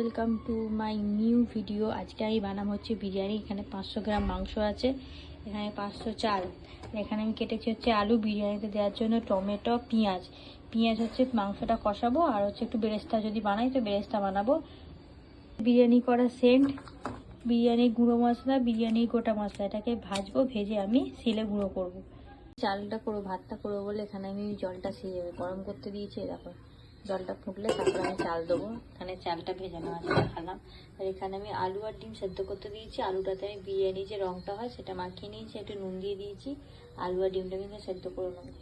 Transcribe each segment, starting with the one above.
Welcome to my new video. আজকে আমি বানাবো হচ্ছে বিরিয়ানি। এখানে 500 গ্রাম মাংস আছে, এখানে 500 চাল, এখানে আমি কেটেছি হচ্ছে আলু, বিরিয়ানিতে দেওয়ার জন্য টমেটো, পেঁয়াজ হচ্ছে মাংসটা কষাবো, আর হচ্ছে একটু বেরেস্তা যদি বানাই তো বেরেস্তা বানাবো। বিরিয়ানি করা সেন্ট, বিরিয়ানির গুঁড়ো মশলা, বিরিয়ানির গোটা মশলা, এটাকে ভাজবো, ভেজে আমি শিলে গুঁড়ো করবো। চালটা করবো, ভাতটা করবো বলে এখানে আমি জলটা গরম করতে দিয়েছি। দেখো জলটা ফুটলে তারপরে আমি চাল দেবো। এখানে চালটা ভেজানো আছে দেখালাম। আর এখানে আমি আলু আর ডিম সেদ্ধ করতে দিয়েছি। আলুটাতে আমি বিরিয়ানি যে রঙটা হয় সেটা মাখিয়ে নিয়েছি, একটু নুন দিয়ে দিয়েছি। আলু আর ডিমটা কিন্তু সেদ্ধ করে নেবো।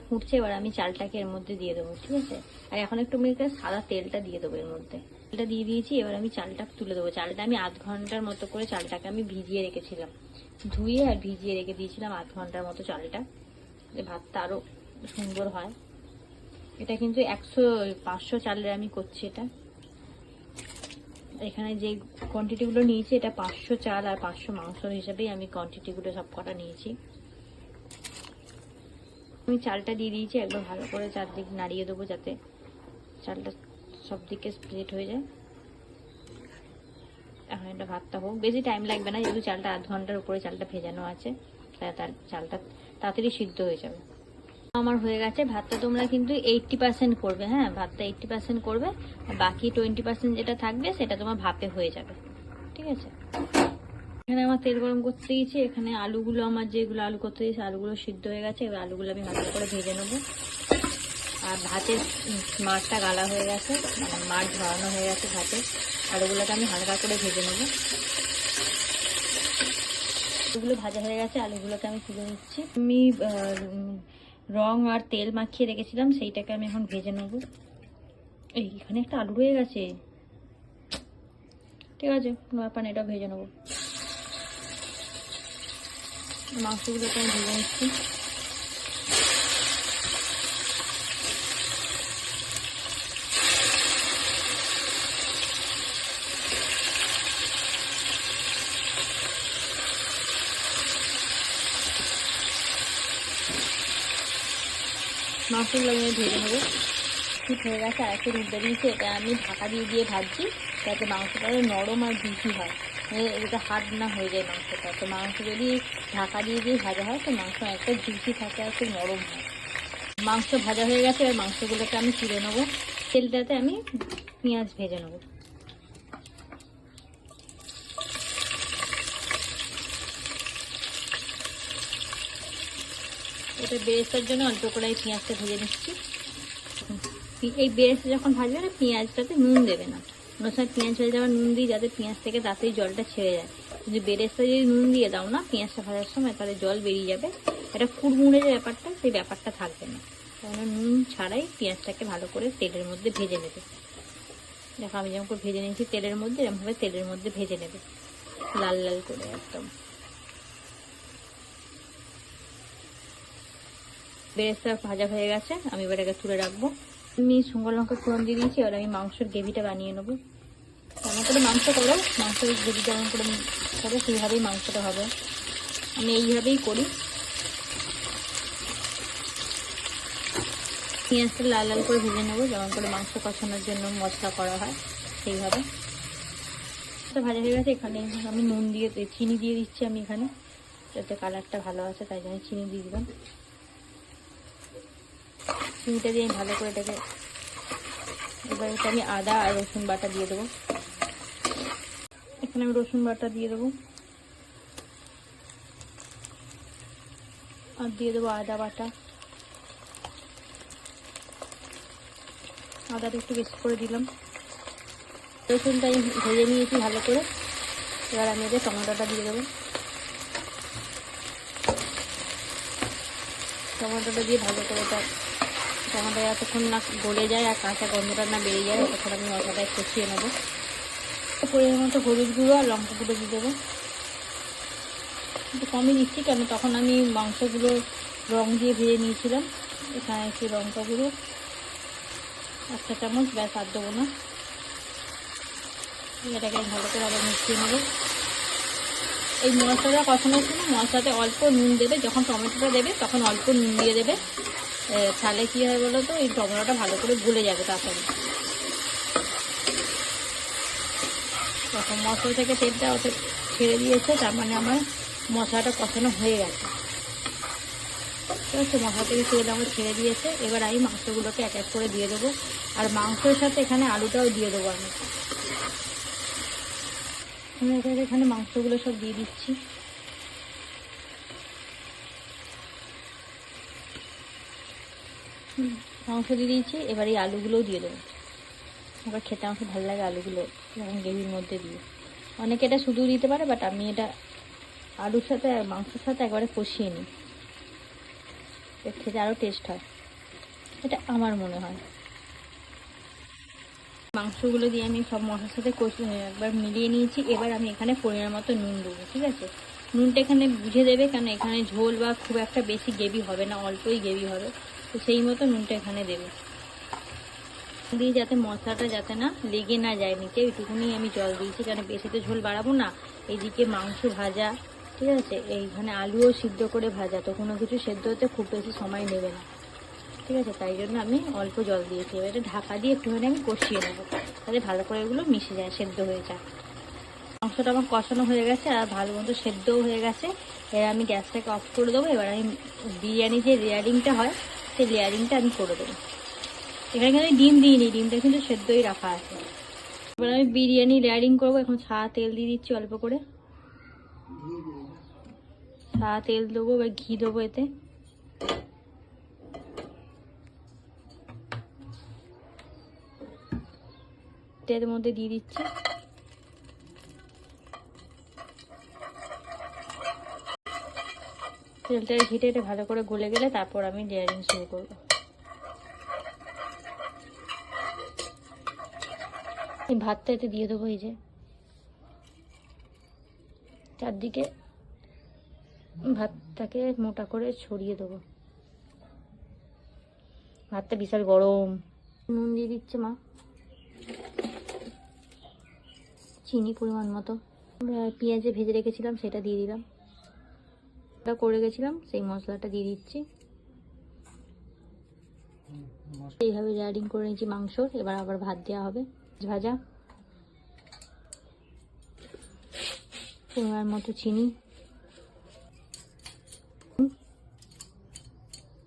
ফুটছে, এবার আমি চালটাকে এর মধ্যে দিয়ে দেবো, ঠিক আছে। আর এখন একটু আমি সাদা তেলটা দিয়ে দেবো এর মধ্যে। তেলটা দিয়ে দিয়েছি, এবার আমি চালটা তুলে দেবো। চালটা আমি আধ ঘন্টার মতো করে চালটাকে আমি ভিজিয়ে রেখেছিলাম, ধুয়ে আর ভিজিয়ে রেখে দিয়েছিলাম আধ ঘন্টার মতো চালটা, যে ভাতটা আরও সুন্দর হয়। এটা কিন্তু 500 চালের আমি করছি এটা। এখানে যে কোয়ান্টিটিগুলো নিয়েছি এটা 500 চাল আর 500 মাংস হিসাবেই আমি কোয়ান্টিটিগুলো সব কটা নিয়েছি। আমি চালটা দিয়ে দিয়েছি, একদম ভালো করে চারদিক নাড়িয়ে দেবো যাতে চালটা সব দিকে স্প্রেড হয়ে যায়। এখন এটা ভাতটা হোক, বেশি টাইম লাগবে না, যেহেতু চালটা আধ ঘন্টার উপরে চালটা ভেজানো আছে, তাই চালটা তাড়াতাড়ি সিদ্ধ হয়ে যাবে। আমার হয়ে গেছে ভাতটা। তোমরা কিন্তু 80% করবে, হ্যাঁ, ভাতটা 80% করবে, আর বাকি 20% যেটা থাকবে সেটা তোমার ভাপে হয়ে যাবে, ঠিক আছে। এখানে আমার তেল গরম করতে দিয়েছি। এখানে আলুগুলো, আমার যেগুলো আলু করতে দিয়েছি আলুগুলো সিদ্ধ হয়ে গেছে। এবার আলুগুলো আমি হালকা করে ভেজে নেবো। আর ভাতের মাড়টা গালা হয়ে গেছে, মানে মাড় ধরানো হয়ে গেছে ভাতে। আলুগুলোকে আমি হালকা করে ভেজে নেবো। আলুগুলো ভাজা হয়ে গেছে, আলুগুলোকে আমি তুলে নিচ্ছি। আমি রং আর তেল মাখিয়ে রেখেছিলাম, সেইটাকে আমি এখন ভেজে নেবো। এইখানে একটা আলু রয়ে গেছে, ঠিক আছে, কোনো ব্যাপার না, এটা ভেজে নেবো। মাংসগুলোকে আমি ভেজে নিচ্ছি। মাংসগুলো আমি ভেজে নেবো। ঠিক হয়ে গেছে। আর একটা দুধ দিয়েছি, এটা আমি ঢাকা দিয়ে ভাজছি যাতে মাংসটা নরম আর জুসি হয়, এটা হার্ড না হয়ে যায় মাংসটা। তো মাংস যদি ঢাকা দিয়ে ভাজা হয় তো মাংস একটা জুসি থাকে আর খুব নরম হয়। মাংস ভাজা হয়ে গেছে, আর মাংসগুলোকে আমি তুলে নেবো। তেলটাতে আমি পেঁয়াজ ভেজে নেবো। এটা বেরেস্তার জন্য অল্প করে পেঁয়াজটা ভেজে নিচ্ছি। এই বেরেস্তা যখন ভাজবে না, পেঁয়াজটাতে নুন দেবে না। অন্য সময় পেঁয়াজ ভেজে যাওয়ার নুন দিই যাতে পেঁয়াজ থেকে তাড়াতাড়ি জলটা ছেড়ে যায়। যদি বেরেস্তা যদি নুন দিয়ে দাও না পেঁয়াজটা ভাজার সময়, তাহলে জল বেরিয়ে যাবে, এটা কুড়মুড়ে যে ব্যাপারটা সেই ব্যাপারটা থাকবে না। কারণ নুন ছাড়াই পেঁয়াজটাকে ভালো করে তেলের মধ্যে ভেজে নেবে। দেখো আমি যেমন করে ভেজে নিয়েছি তেলের মধ্যে, এরকমভাবে তেলের মধ্যে ভেজে নেবে লাল লাল করে একদম। বেরেস্তা ভাজা হয়ে গেছে, আমি এবার এটাকে তুলে রাখবো। আমি শুকনো লঙ্কা ফোড়ন দিয়ে দিয়েছি। এবার আমি মাংসের গ্রেভিটা বানিয়ে নেবো। যেমন করে মাংস করো, মাংসের গ্রেভি যেমন করে করো সেইভাবেই মাংসটা হবে। আমি এইভাবেই করি। পেঁয়াজটা লাল লাল করে ভেজে নেবো, যেমন করে মাংস কষানোর জন্য মশলা করা হয় সেইভাবে। ভাজা হয়ে গেছে। এখানে আমি নুন দিয়ে চিনি দিয়ে দিচ্ছি আমি এখানে, যাতে কালারটা ভালো আছে তাই জন্য চিনি দিয়ে দিলাম। চিনিটা দিয়ে আমি ভালো করে এটাকে, এবার এটা আমি আদা আর রসুন বাটা দিয়ে দেবো। এখানে আমি রসুন বাটা দিয়ে দেবো, আর দিয়ে দেবো আদা বাটা। আদাটা একটু বেশি করে দিলাম। রসুনটা আমি ভেজে নিয়েছি ভালো করে। এবার আমি এতে টমেটোটা দিয়ে দেবো। টমেটোটা দিয়ে ভালো করে টমেটো যতক্ষণ না গলে যায় আর কাঁচা গন্ধটা না বেরিয়ে যায় তখন আমি মশলাটায় কষিয়ে নেবো। পরিমাণ মতো হলুদ গুঁড়ো আর লঙ্কা গুঁড়ো দিয়ে দেবো। একটু কমই দিচ্ছি, কেন তখন আমি মাংসগুলো রং দিয়ে ভেজে নিয়েছিলাম। এখানে একটু লঙ্কা গুঁড়ো 1 চা চামচ, ব্যাস আর দেবো না। এটাকে ভালো করে আবার মিশিয়ে নেবো। এই মশলাটা কষানোর সময় মশলাতে অল্প নুন দেবে, যখন টমেটোটা দেবে তখন অল্প নুন দিয়ে দেবে। তাহলে কী হয় বলো তো, এই টমেটোটা ভালো করে গলে যাবে তাড়াতাড়ি। তখন মশলা থেকে তেলটা ওতে ছেড়ে দিয়েছে, তার মানে আমার মশলাটা কষানো হয়ে গেছে। ঠিক আছে, মশলা থেকে তেল আমার ছেড়ে দিয়েছে। এবার আমি মাংসগুলোকে এক এক করে দিয়ে দেবো, আর মাংসের সাথে এখানে আলুটাও দিয়ে দেবো। আমি এখানে মাংসগুলো সব দিয়ে দিচ্ছি। মাংস দিয়ে দিয়েছি, এবার এই আলুগুলোও দিয়ে দেবো। আবার খেতে আমার খুব ভালো লাগে আলুগুলো যখন গ্রেভির মধ্যে দিয়ে। অনেকে এটা শুধু দিতে পারে, বাট আমি এটা আলুর সাথে আর মাংসের সাথে একবারে কষিয়ে নিই, খেতে আরও টেস্ট হয়, এটা আমার মনে হয়। মাংসগুলো দিয়ে আমি সব মশলার সাথে কষিয়ে একবার মিলিয়ে নিয়েছি। এবার আমি এখানে পরিমাণ মতো নুন দেবো। ঠিক আছে, নুনটা এখানে বুঝে দেবে, কারণ এখানে ঝোল বা খুব একটা বেশি গ্রেভি হবে না, অল্পই গ্রেভি হবে, তো সেই মতো নুনটা এখানে দেবে দিয়ে, যাতে মশলাটা যাতে না লেগে না যায় নিচে, এইটুকুনি আমি জল দিয়েছি, কারণ বেশি তো ঝোল বাড়াবো না। এইদিকে মাংস ভাজা, ঠিক আছে, এইখানে আলুও সিদ্ধ করে ভাজা, তো কোনো কিছু সেদ্ধ হতে খুব বেশি সময় নেবে না। ঠিক আছে, তাই জন্য আমি অল্প জল দিয়েছি। এবার এটা ঢাকা দিয়ে একটুখানি আমি কষিয়ে নেবো, তাহলে ভালো করে এগুলো মিশে যায়, সেদ্ধ হয়ে যায়। মাংসটা আমার কষানো হয়ে গেছে আর ভালো মতো সেদ্ধও হয়ে গেছে। এবার আমি গ্যাসটাকে অফ করে দেবো। এবার আমি বিরিয়ানি যে লেয়ারিংটা হয়, সেই লেয়ারিংটা আমি করে দেবো। এখানে কিন্তু ডিম দিইনি, ডিমটা কিন্তু সেদ্ধই রাখা আছে। এবার আমি বিরিয়ানি লেয়ারিং করবো। এখন সাদা তেল দিয়ে দিচ্ছি অল্প করে, সাদা তেল দেবো, এবার ঘি দেবো এতে। তেলের মধ্যে দিয়ে দিচ্ছি। তেলটা ঘিটে এটা ভালো করে গলে গেলে তারপর আমি লেয়ারিং শুরু করবো। ভাতটা এতে দিয়ে দেবো, এই যে চারদিকে ভাতটাকে মোটা করে ছড়িয়ে দেবো। ভাতটা বিশাল গরম। নুন দিয়ে দিচ্ছে মা, চিনি পরিমাণ মতো, পেঁয়াজে ভেজে রেখেছিলাম সেটা দিয়ে দিলাম, ওটা করে গেছিলাম সেই মশলাটা দিয়ে দিচ্ছি। এইভাবে লেয়ারিং করে নিয়েছি মাংসর। এবার আবার ভাত দেওয়া হবে ভাজা, পরিমাণ মতো চিনি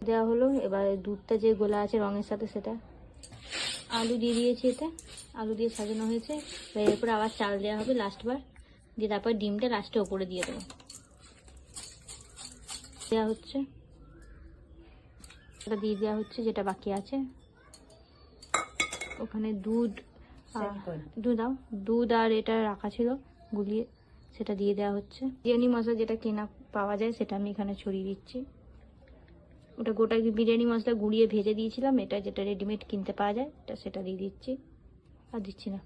দেওয়া হলো। এবার দুধটা যে গোলা আছে রঙের সাথে, সেটা আলু দিয়ে দিয়েছি, এতে আলু দিয়ে সাজানো হয়েছে। এরপরে আবার চাল দেওয়া হবে লাস্টবার, দিয়ে তারপর ডিমটা লাস্টে ওপরে দিয়ে দেবো। দেওয়া হচ্ছে, এটা দিয়ে দেওয়া হচ্ছে যেটা বাকি আছে। ওখানে দুধ দুধ আর এটা রাখা ছিল গুলিয়ে, সেটা দিয়ে দেওয়া হচ্ছে। বিরিয়ানি মশলা যেটা কেনা পাওয়া যায় সেটা আমি এখানে ছড়িয়ে দিচ্ছি। ওটা গোটা বিরিয়ানি মশলা গুঁড়িয়ে ভেজে দিয়েছিলাম, এটা যেটা রেডিমেড কিনতে পাওয়া যায় এটা, সেটা দিয়ে দিচ্ছি। আর দিচ্ছি না,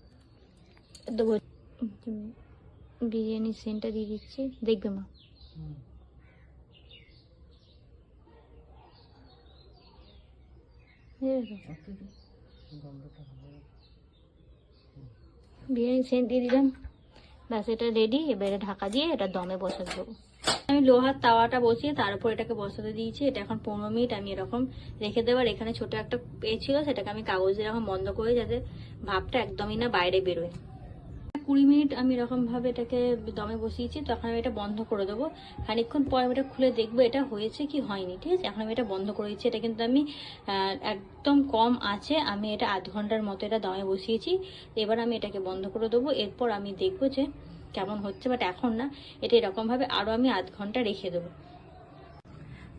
দেবো বিরিয়ানি সেন্টটা দিয়ে দিচ্ছি, দেখবে মা। বিরিয়ানি সেন্ট দিয়ে দিলাম, ব্যাস এটা রেডি। এবারে ঢাকা দিয়ে এটা দমে বসাতে দেবো। আমি লোহার তাওয়াটা বসিয়ে তার উপর এটাকে বসাতে দিয়েছি। এটা এখন 15 মিনিট আমি এরকম রেখে দেবার। এখানে ছোট একটা ছিল, সেটাকে আমি কাগজ দিয়ে এরকম বন্ধ করে, যাতে ভাপটা একদমই না বাইরে বেরোয়। 20 মিনিট আমি এরকম ভাবে এটাকে দমে বসিয়েছি। তখন আমি এটা বন্ধ করে দেবো। খানিকক্ষণ পর আমি এটা খুলে দেখবো এটা হয়েছে কি হয়নি। ঠিক আছে, এখন আমি এটা বন্ধ করে দিচ্ছি। এটা কিন্তু আমি একদম কম আছে, আমি এটা আধ ঘন্টার মতো এটা দমে বসিয়েছি। এবার আমি এটাকে বন্ধ করে দেবো। এরপর আমি দেখবো যে কেমন হচ্ছে, বাট এখন না, এটা এরকমভাবে আরও আমি আধ ঘন্টা রেখে দেবো।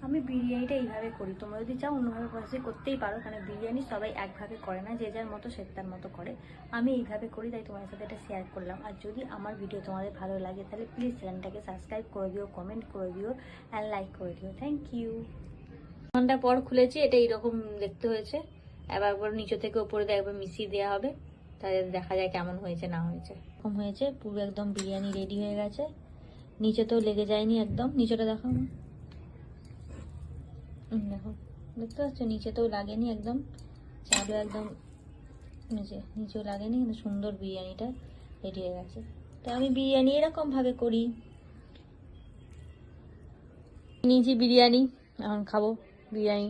আমি বিরিয়ানিটা এইভাবে করি, তোমরা যদি চাও অন্যভাবে প্রসেস করতেই পারো, কারণ বিরিয়ানি সবাই একভাবে করে না, যে যার মতো সে তার মতো করে। আমি এইভাবে করি, তাই তোমাদের সাথে এটা শেয়ার করলাম। আর যদি আমার ভিডিও তোমাদের ভালো লাগে তাহলে প্লিজ চ্যানেলটাকে সাবস্ক্রাইব করে দিও, কমেন্ট করে দিও অ্যান্ড লাইক করে দিও। Thank you. ঘন্টা পর খুলেছি, এটা এইরকম দেখতে হয়েছে। একবার নিচে থেকে উপরে দিয়ে একবার মিশিয়ে দেওয়া হবে, তাহলে দেখা যায় কেমন হয়েছে না হয়েছে। এরকম হয়েছে, পুরো একদম বিরিয়ানি রেডি হয়ে গেছে। নিচে তো লেগে যায়নি একদম, নিচেটা দেখো, দেখো দেখতে পাচ্ছ, নিচেতেও লাগেনি একদম, চালও একদম নিচেও লাগেনি, কিন্তু সুন্দর বিরিয়ানিটা রেডি হয়ে গেছে। তো আমি বিরিয়ানি এরকম ভাবে করি। নিয়েছি বিরিয়ানি, এখন খাবো বিরিয়ানি।